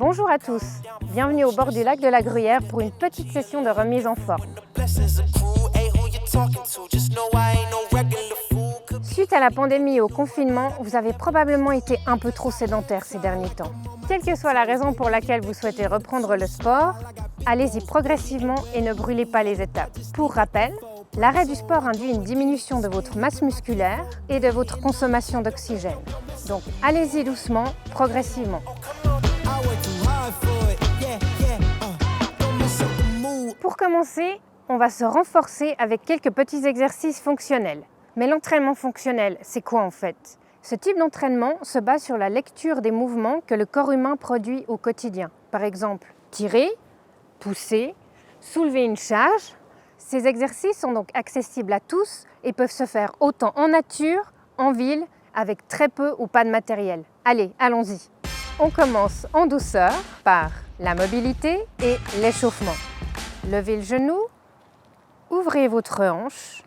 Bonjour à tous, bienvenue au bord du lac de la Gruyère pour une petite session de remise en forme. Suite à la pandémie et au confinement, vous avez probablement été un peu trop sédentaire ces derniers temps. Quelle que soit la raison pour laquelle vous souhaitez reprendre le sport, allez-y progressivement et ne brûlez pas les étapes. Pour rappel, l'arrêt du sport induit une diminution de votre masse musculaire et de votre consommation d'oxygène. Donc allez-y doucement, progressivement. Pour commencer, on va se renforcer avec quelques petits exercices fonctionnels. Mais l'entraînement fonctionnel, c'est quoi en fait? Ce type d'entraînement se base sur la lecture des mouvements que le corps humain produit au quotidien. Par exemple, tirer, pousser, soulever une charge. Ces exercices sont donc accessibles à tous et peuvent se faire autant en nature, en ville, avec très peu ou pas de matériel. Allez, allons-y. On commence en douceur par la mobilité et l'échauffement. Levez le genou, ouvrez votre hanche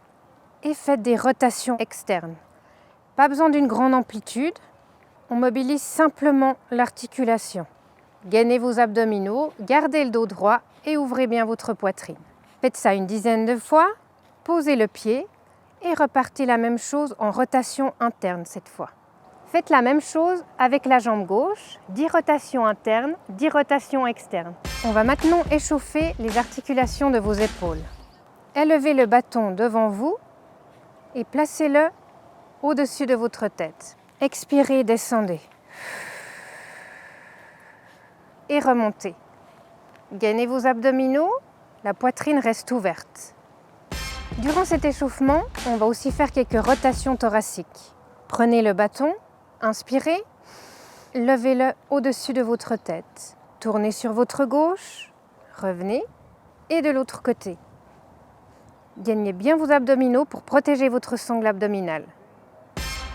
et faites des rotations externes. Pas besoin d'une grande amplitude, on mobilise simplement l'articulation. Gainez vos abdominaux, gardez le dos droit et ouvrez bien votre poitrine. Faites ça une dizaine de fois, posez le pied et repartez la même chose en rotation interne cette fois. Faites la même chose avec la jambe gauche, 10 rotations internes, 10 rotations externes. On va maintenant échauffer les articulations de vos épaules. Élevez le bâton devant vous et placez-le au-dessus de votre tête. Expirez, descendez. Et remontez. Gainez vos abdominaux, la poitrine reste ouverte. Durant cet échauffement, on va aussi faire quelques rotations thoraciques. Prenez le bâton, inspirez, levez-le au-dessus de votre tête. Tournez sur votre gauche, revenez, et de l'autre côté. Gagnez bien vos abdominaux pour protéger votre sangle abdominale.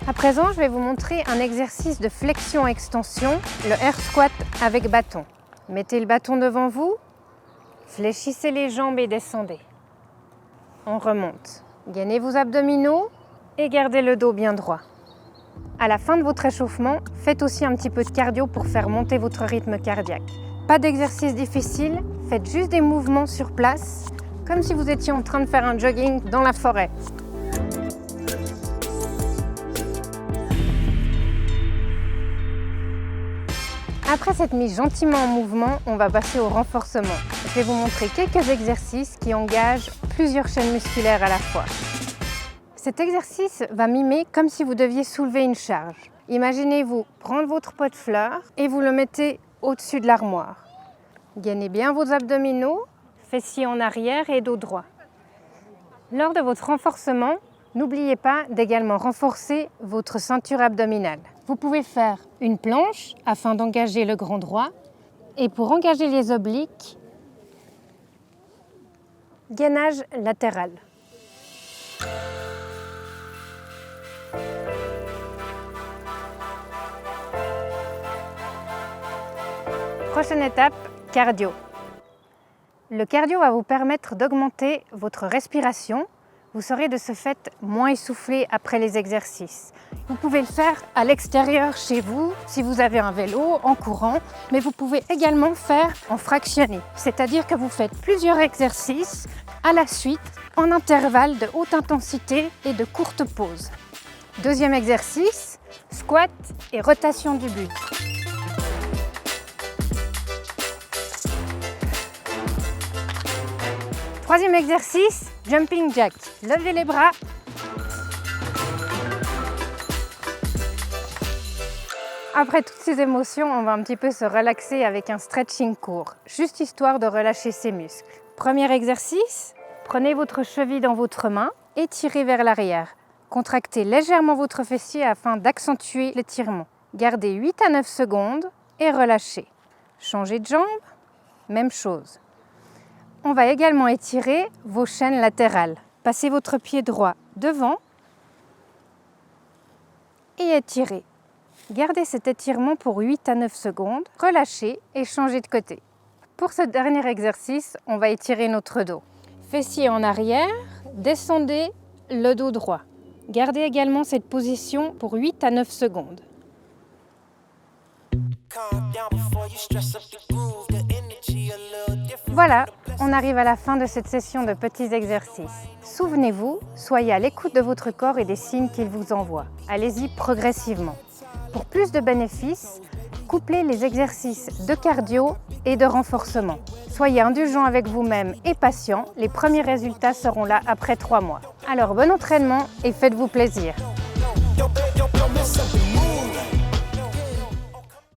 À présent, je vais vous montrer un exercice de flexion-extension, le air squat avec bâton. Mettez le bâton devant vous, fléchissez les jambes et descendez. On remonte. Gainez vos abdominaux et gardez le dos bien droit. À la fin de votre échauffement, faites aussi un petit peu de cardio pour faire monter votre rythme cardiaque. Pas d'exercice difficile, faites juste des mouvements sur place, comme si vous étiez en train de faire un jogging dans la forêt. Après cette mise gentiment en mouvement, on va passer au renforcement. Je vais vous montrer quelques exercices qui engagent plusieurs chaînes musculaires à la fois. Cet exercice va mimer comme si vous deviez soulever une charge. Imaginez-vous prendre votre pot de fleurs et vous le mettez au-dessus de l'armoire. Gainez bien vos abdominaux, fessiers en arrière et dos droit. Lors de votre renforcement, n'oubliez pas d'également renforcer votre ceinture abdominale. Vous pouvez faire une planche afin d'engager le grand droit et pour engager les obliques, gainage latéral. Prochaine étape, cardio. Le cardio va vous permettre d'augmenter votre respiration. Vous serez de ce fait moins essoufflé après les exercices. Vous pouvez le faire à l'extérieur chez vous, si vous avez un vélo, en courant, mais vous pouvez également faire en fractionné. C'est-à-dire que vous faites plusieurs exercices à la suite, en intervalles de haute intensité et de courtes pauses. Deuxième exercice, squat et rotation du buste. Troisième exercice, jumping jack. Levez les bras. Après toutes ces émotions, on va un petit peu se relaxer avec un stretching court, juste histoire de relâcher ses muscles. Premier exercice, prenez votre cheville dans votre main et tirez vers l'arrière. Contractez légèrement votre fessier afin d'accentuer l'étirement. Gardez 8 à 9 secondes et relâchez. Changez de jambe, même chose. On va également étirer vos chaînes latérales. Passez votre pied droit devant et étirez. Gardez cet étirement pour 8 à 9 secondes, relâchez et changez de côté. Pour ce dernier exercice, on va étirer notre dos. Fessiers en arrière, descendez le dos droit. Gardez également cette position pour 8 à 9 secondes. Voilà, on arrive à la fin de cette session de petits exercices. Souvenez-vous, soyez à l'écoute de votre corps et des signes qu'il vous envoie. Allez-y progressivement. Pour plus de bénéfices, couplez les exercices de cardio et de renforcement. Soyez indulgent avec vous-même et patient, les premiers résultats seront là après 3 mois. Alors bon entraînement et faites-vous plaisir!